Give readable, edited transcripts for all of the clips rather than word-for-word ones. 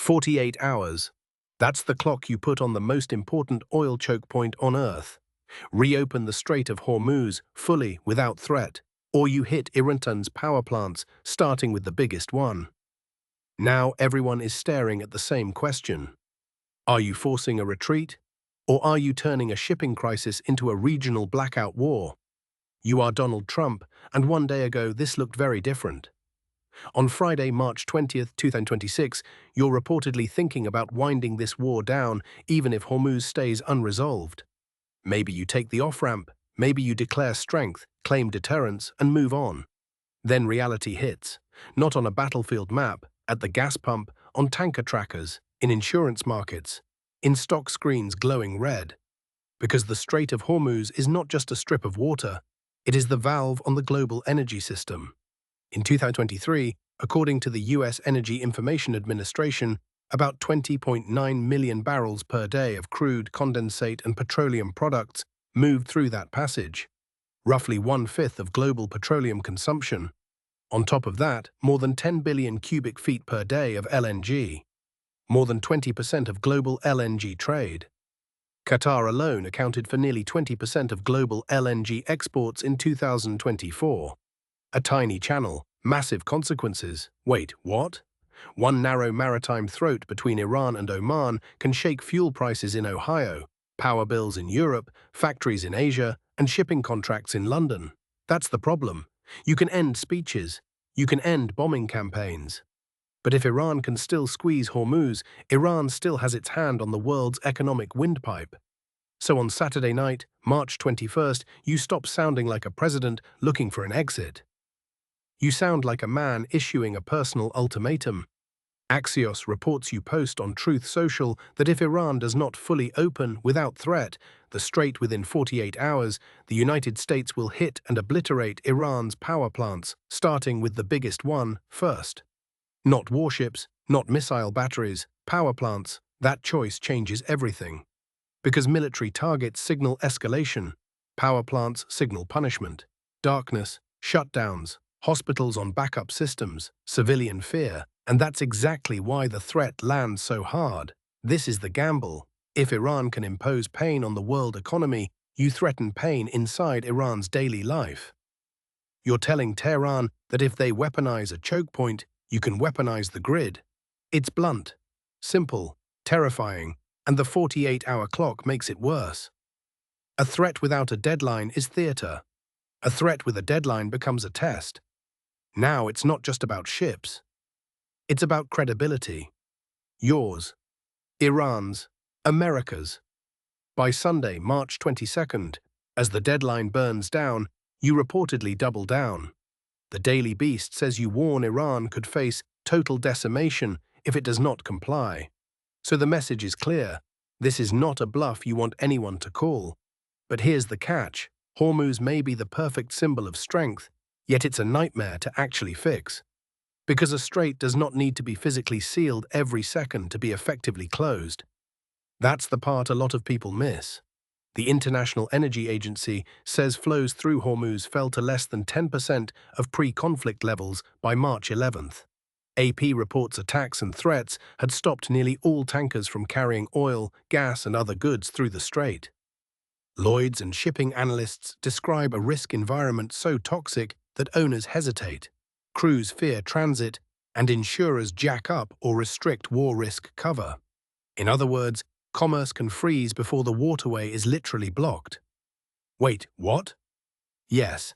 48 hours. That's the clock you put on the most important oil choke point on Earth. Reopen the Strait of Hormuz fully without threat, or you hit Iran's power plants, starting with the biggest one. Now everyone is staring at the same question. Are you forcing a retreat? Or are you turning a shipping crisis into a regional blackout war? You are Donald Trump, and one day ago this looked very different. On Friday, March 20th, 2026, you're reportedly thinking about winding this war down even if Hormuz stays unresolved. Maybe you take the off-ramp, maybe you declare strength, claim deterrence, and move on. Then reality hits, not on a battlefield map, at the gas pump, on tanker trackers, in insurance markets, in stock screens glowing red. Because the Strait of Hormuz is not just a strip of water, it is the valve on the global energy system. In 2023, according to the U.S. Energy Information Administration, about 20.9 million barrels per day of crude, condensate, and petroleum products moved through that passage, roughly 1/5 of global petroleum consumption. On top of that, more than 10 billion cubic feet per day of LNG, more than 20% of global LNG trade. Qatar alone accounted for nearly 20% of global LNG exports in 2024. A tiny channel, massive consequences. Wait, what? One narrow maritime throat between Iran and Oman can shake fuel prices in Ohio, power bills in Europe, factories in Asia, and shipping contracts in London. That's the problem. You can end speeches. You can end bombing campaigns. But if Iran can still squeeze Hormuz, Iran still has its hand on the world's economic windpipe. So on Saturday night, March 21st, you stop sounding like a president looking for an exit. You sound like a man issuing a personal ultimatum. Axios reports you post on Truth Social that if Iran does not fully open without threat the strait within 48 hours, the United States will hit and obliterate Iran's power plants, starting with the biggest one first. Not warships, not missile batteries, power plants. That choice changes everything. Because military targets signal escalation, power plants signal punishment, darkness, shutdowns, hospitals on backup systems, civilian fear, and that's exactly why the threat lands so hard. This is the gamble. If Iran can impose pain on the world economy, you threaten pain inside Iran's daily life. You're telling Tehran that if they weaponize a choke point, you can weaponize the grid. It's blunt, simple, terrifying, and the 48-hour clock makes it worse. A threat without a deadline is theater. A threat with a deadline becomes a test. Now it's not just about ships. It's about credibility. Yours, Iran's, America's. By Sunday, March 22nd, as the deadline burns down, you reportedly double down. The Daily Beast says you warn Iran could face total decimation if it does not comply. So the message is clear. This is not a bluff you want anyone to call. But here's the catch. Hormuz may be the perfect symbol of strength, yet it's a nightmare to actually fix. Because a strait does not need to be physically sealed every second to be effectively closed. That's the part a lot of people miss. The International Energy Agency says flows through Hormuz fell to less than 10% of pre-conflict levels by March 11th. AP reports attacks and threats had stopped nearly all tankers from carrying oil, gas, and other goods through the strait. Lloyd's and shipping analysts describe a risk environment so toxic that owners hesitate, crews fear transit, and insurers jack up or restrict war risk cover. In other words, commerce can freeze before the waterway is literally blocked. Wait, what? Yes.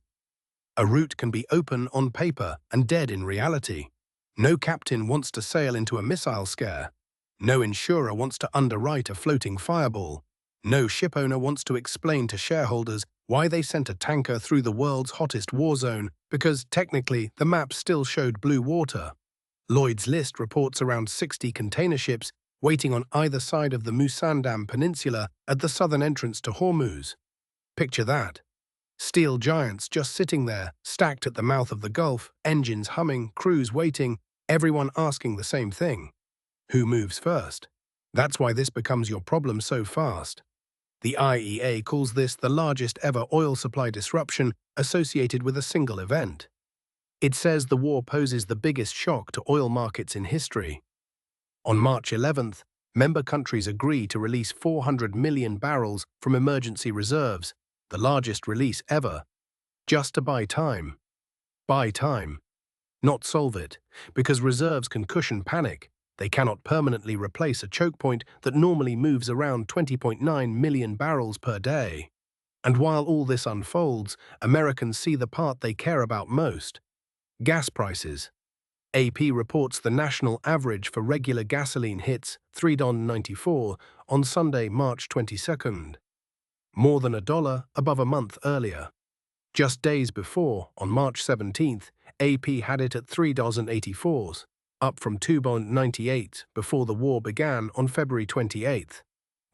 A route can be open on paper and dead in reality. No captain wants to sail into a missile scare. No insurer wants to underwrite a floating fireball. No shipowner wants to explain to shareholders why they sent a tanker through the world's hottest war zone because, technically, the map still showed blue water. Lloyd's List reports around 60 container ships waiting on either side of the Musandam Peninsula at the southern entrance to Hormuz. Picture that. Steel giants just sitting there, stacked at the mouth of the Gulf, engines humming, crews waiting, everyone asking the same thing. Who moves first? That's why this becomes your problem so fast. The IEA calls this the largest ever oil supply disruption associated with a single event. It says the war poses the biggest shock to oil markets in history. On March 11th, member countries agree to release 400 million barrels from emergency reserves, the largest release ever, just to buy time. Buy time. Not solve it, because reserves can cushion panic. They cannot permanently replace a choke point that normally moves around 20.9 million barrels per day. And while all this unfolds, Americans see the part they care about most: gas prices. AP reports the national average for regular gasoline hits $3.94 on Sunday, March 22nd, more than $1 above a month earlier. Just days before, on March 17th, AP had it at $3.84, up from $2.98 before the war began on February 28th.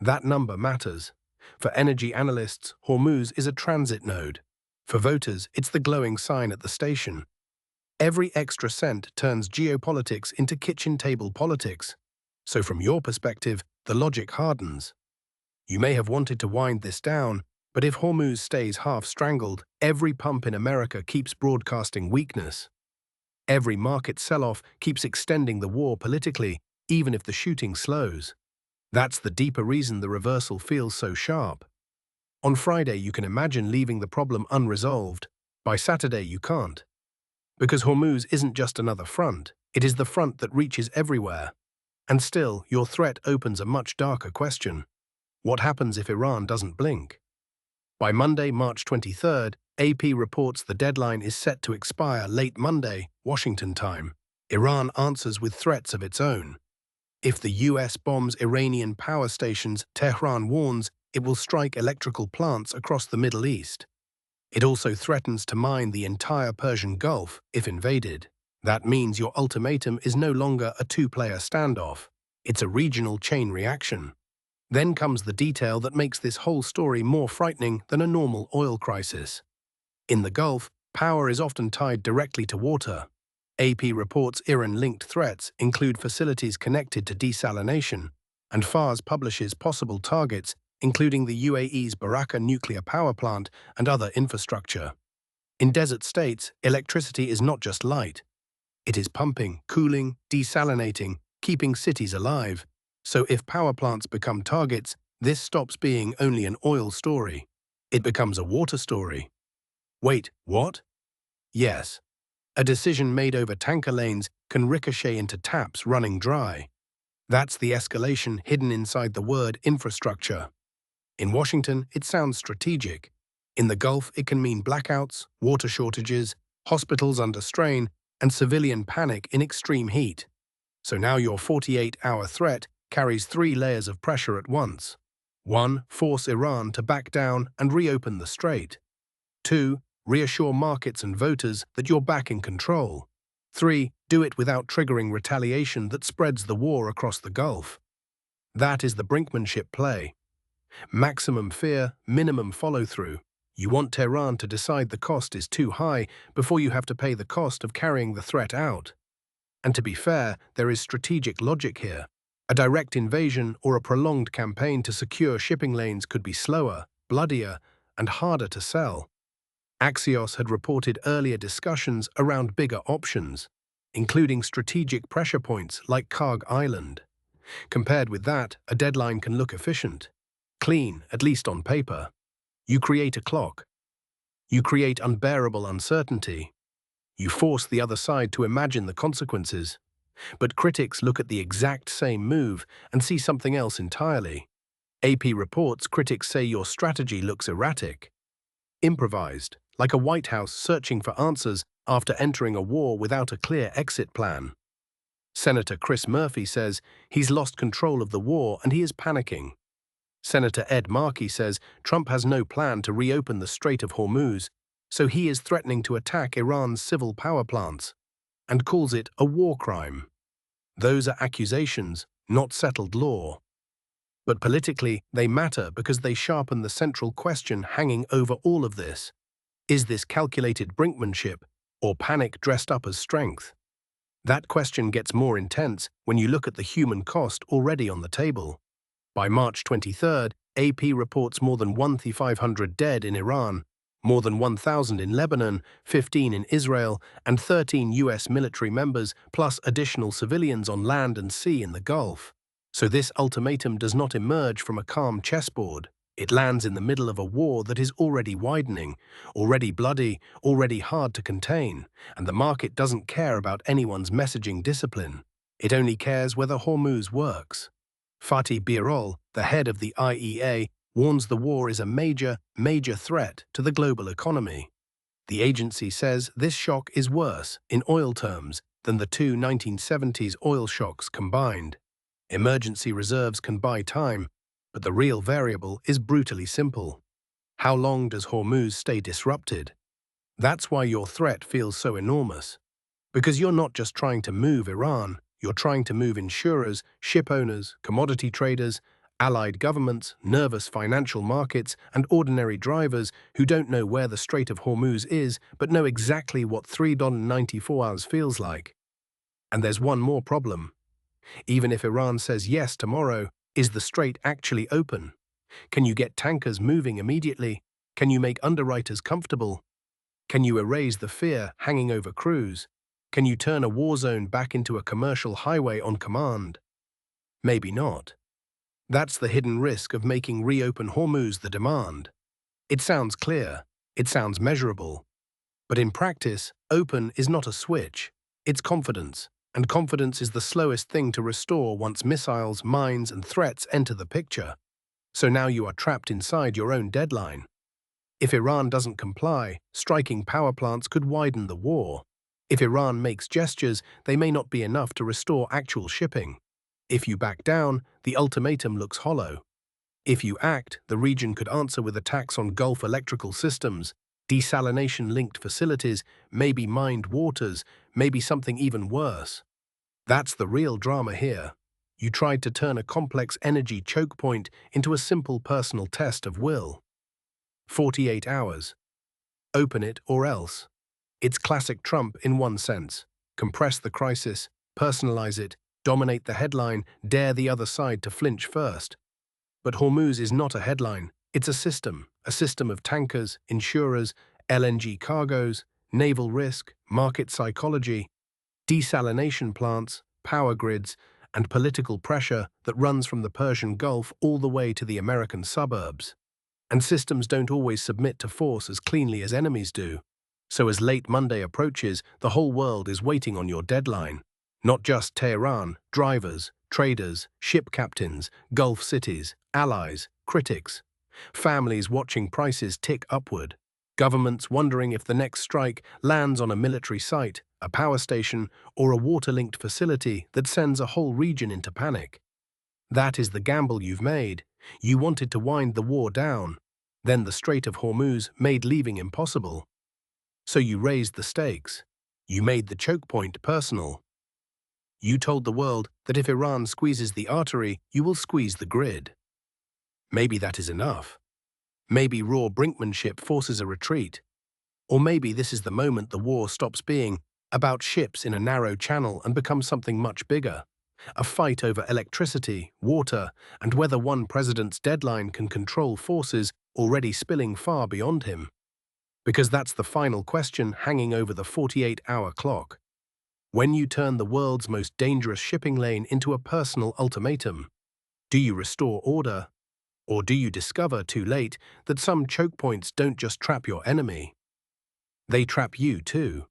That number matters. For energy analysts, Hormuz is a transit node. For voters, it's the glowing sign at the station. Every extra cent turns geopolitics into kitchen table politics. So from your perspective, the logic hardens. You may have wanted to wind this down, but if Hormuz stays half-strangled, every pump in America keeps broadcasting weakness. Every market sell-off keeps extending the war politically, even if the shooting slows. That's the deeper reason the reversal feels so sharp. On Friday, you can imagine leaving the problem unresolved. By Saturday, you can't. Because Hormuz isn't just another front, it is the front that reaches everywhere. And still, your threat opens a much darker question. What happens if Iran doesn't blink? By Monday, March 23rd, AP reports the deadline is set to expire late Monday, Washington time. Iran answers with threats of its own. If the US bombs Iranian power stations, Tehran warns it will strike electrical plants across the Middle East. It also threatens to mine the entire Persian Gulf if invaded. That means your ultimatum is no longer a two-player standoff. It's a regional chain reaction. Then comes the detail that makes this whole story more frightening than a normal oil crisis. In the Gulf, power is often tied directly to water. AP reports Iran-linked threats include facilities connected to desalination, and FARS publishes possible targets including the UAE's Baraka nuclear power plant and other infrastructure. In desert states, electricity is not just light. It is pumping, cooling, desalinating, keeping cities alive. So if power plants become targets, this stops being only an oil story. It becomes a water story. Wait, what? Yes. A decision made over tanker lanes can ricochet into taps running dry. That's the escalation hidden inside the word infrastructure. In Washington, it sounds strategic. In the Gulf, it can mean blackouts, water shortages, hospitals under strain, and civilian panic in extreme heat. So now your 48-hour threat carries 3 layers of pressure at once. 1. Force Iran to back down and reopen the strait. 2. Reassure markets and voters that you're back in control. 3. Do it without triggering retaliation that spreads the war across the Gulf. That is the Brinkmanship play. Maximum fear, minimum follow-through. You want Tehran to decide the cost is too high before you have to pay the cost of carrying the threat out. And to be fair, there is strategic logic here. A direct invasion or a prolonged campaign to secure shipping lanes could be slower, bloodier, and harder to sell. Axios had reported earlier discussions around bigger options, including strategic pressure points like Karg Island. Compared with that, a deadline can look efficient. Clean, at least on paper. You create a clock. You create unbearable uncertainty. You force the other side to imagine the consequences. But critics look at the exact same move and see something else entirely. AP reports critics say your strategy looks erratic. Improvised, like a White House searching for answers after entering a war without a clear exit plan. Senator Chris Murphy says he's lost control of the war and he is panicking. Senator Ed Markey says Trump has no plan to reopen the Strait of Hormuz, so he is threatening to attack Iran's civil power plants, and calls it a war crime. Those are accusations, not settled law. But politically, they matter because they sharpen the central question hanging over all of this. Is this calculated brinkmanship, or panic dressed up as strength? That question gets more intense when you look at the human cost already on the table. By March 23rd, AP reports more than 1,500 dead in Iran, More than 1,000 in Lebanon, 15 in Israel, and 13 US military members, plus additional civilians on land and sea in the Gulf. So this ultimatum does not emerge from a calm chessboard. It lands in the middle of a war that is already widening, already bloody, already hard to contain, and the market doesn't care about anyone's messaging discipline. It only cares whether Hormuz works. Fatih Birol, the head of the IEA, warns the war is a major threat to the global economy. The agency says this shock is worse, in oil terms, than the two 1970s oil shocks combined. Emergency reserves can buy time, but the real variable is brutally simple. How long does Hormuz stay disrupted? That's why your threat feels so enormous. Because you're not just trying to move Iran, you're trying to move insurers, ship owners, commodity traders, allied governments, nervous financial markets, and ordinary drivers who don't know where the Strait of Hormuz is but know exactly what $3.94 feels like. And there's one more problem. Even if Iran says yes tomorrow, is the strait actually open? Can you get tankers moving immediately? Can you make underwriters comfortable? Can you erase the fear hanging over crews? Can you turn a war zone back into a commercial highway on command? Maybe not. That's the hidden risk of making reopen Hormuz the demand. It sounds clear, it sounds measurable. But in practice, open is not a switch, it's confidence. And confidence is the slowest thing to restore once missiles, mines, and threats enter the picture. So now you are trapped inside your own deadline. If Iran doesn't comply, striking power plants could widen the war. If Iran makes gestures, they may not be enough to restore actual shipping. If you back down, the ultimatum looks hollow. If you act, the region could answer with attacks on Gulf electrical systems, desalination-linked facilities, maybe mined waters, maybe something even worse. That's the real drama here. You tried to turn a complex energy choke point into a simple personal test of will. 48 hours. Open it or else. It's classic Trump in one sense. Compress the crisis, personalize it, dominate the headline, dare the other side to flinch first. But Hormuz is not a headline. It's a system of tankers, insurers, LNG cargoes, naval risk, market psychology, desalination plants, power grids, and political pressure that runs from the Persian Gulf all the way to the American suburbs. And systems don't always submit to force as cleanly as enemies do. So as late Monday approaches, the whole world is waiting on your deadline. Not just Tehran, drivers, traders, ship captains, Gulf cities, allies, critics. Families watching prices tick upward. Governments wondering if the next strike lands on a military site, a power station, or a water-linked facility that sends a whole region into panic. That is the gamble you've made. You wanted to wind the war down. Then the Strait of Hormuz made leaving impossible. So you raised the stakes. You made the choke point personal. You told the world that if Iran squeezes the artery, you will squeeze the grid. Maybe that is enough. Maybe raw brinkmanship forces a retreat. Or maybe this is the moment the war stops being about ships in a narrow channel and becomes something much bigger. A fight over electricity, water, and whether one president's deadline can control forces already spilling far beyond him. Because that's the final question hanging over the 48-hour clock. When you turn the world's most dangerous shipping lane into a personal ultimatum, do you restore order? Or do you discover too late that some choke points don't just trap your enemy? They trap you too.